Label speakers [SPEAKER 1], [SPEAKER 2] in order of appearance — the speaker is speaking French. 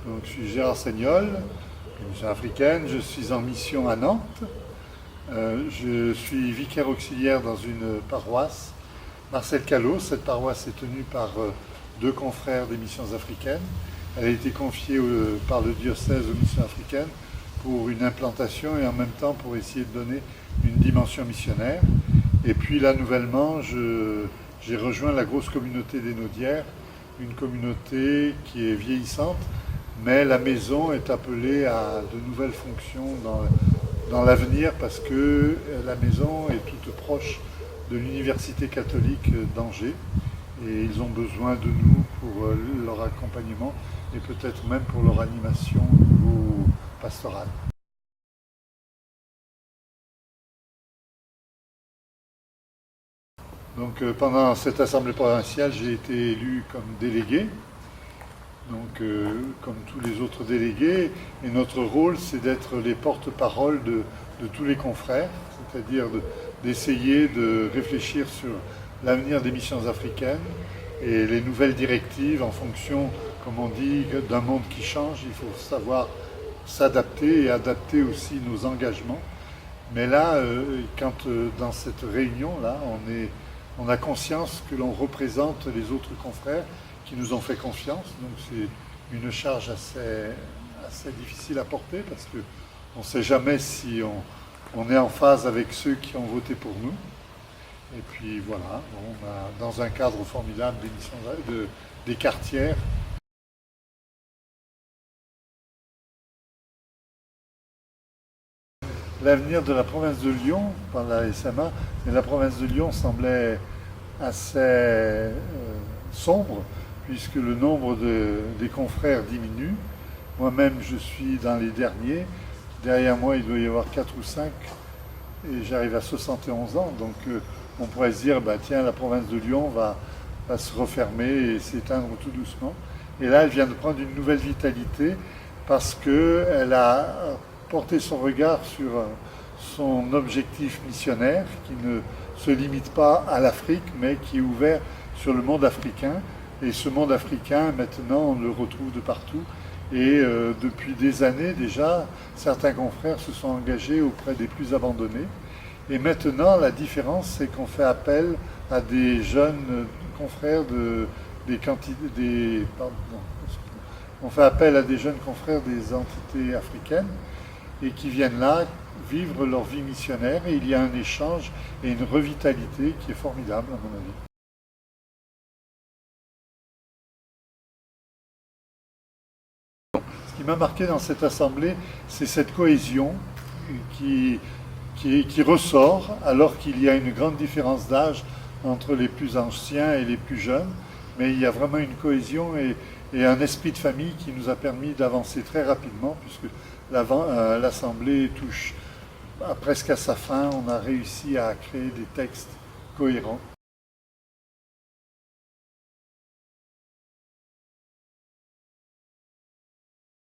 [SPEAKER 1] Donc, je suis Gérard Seignol, mission africaine. Je suis en mission à Nantes. Je suis vicaire auxiliaire dans une paroisse, Marcel Callot. Cette paroisse est tenue par deux confrères des missions africaines. Elle a été confiée par le diocèse aux missions africaines pour une implantation et en même temps pour essayer de donner une dimension missionnaire. Et puis là, nouvellement, j'ai rejoint la grosse communauté des Naudières, une communauté qui est vieillissante, mais la maison est appelée à de nouvelles fonctions dans l'avenir parce que la maison est toute proche de l'université catholique d'Angers et ils ont besoin de nous pour leur accompagnement et peut-être même pour leur animation au niveau pastoral. Donc pendant cette assemblée provinciale, j'ai été élu comme délégué, donc comme tous les autres délégués, et notre rôle c'est d'être les porte-parole de tous les confrères, c'est-à-dire d'essayer de réfléchir sur l'avenir des missions africaines et les nouvelles directives en fonction, comme on dit, d'un monde qui change. Il faut savoir s'adapter et adapter aussi nos engagements. Mais là, dans cette réunion-là, on a conscience que l'on représente les autres confrères qui nous ont fait confiance. Donc c'est une charge assez difficile à porter parce qu'on ne sait jamais si on est en phase avec ceux qui ont voté pour nous. Et puis voilà, dans un cadre formidable des quartières. L'avenir de la province de Lyon, par la SMA, mais la province de Lyon semblait assez sombre, puisque le nombre des confrères diminue. Moi-même, je suis dans les derniers. Derrière moi, il doit y avoir 4 ou 5, et j'arrive à 71 ans. Donc, on pourrait se dire, tiens, la province de Lyon va se refermer et s'éteindre tout doucement. Et là, elle vient de prendre une nouvelle vitalité parce qu'elle a porté son regard sur son objectif missionnaire qui ne se limite pas à l'Afrique, mais qui est ouvert sur le monde africain. Et ce monde africain, maintenant, on le retrouve de partout. Et depuis des années déjà, certains confrères se sont engagés auprès des plus abandonnés. Et maintenant, la différence, c'est qu'on fait appel à des jeunes confrères on fait appel à des jeunes confrères des entités africaines et qui viennent là vivre leur vie missionnaire. Et il y a un échange et une revitalité qui est formidable, à mon avis. Ce qui m'a marqué dans cette assemblée, c'est cette cohésion qui ressort alors qu'il y a une grande différence d'âge entre les plus anciens et les plus jeunes. Mais il y a vraiment une cohésion et un esprit de famille qui nous a permis d'avancer très rapidement puisque l'Assemblée touche presque à sa fin. On a réussi à créer des textes cohérents.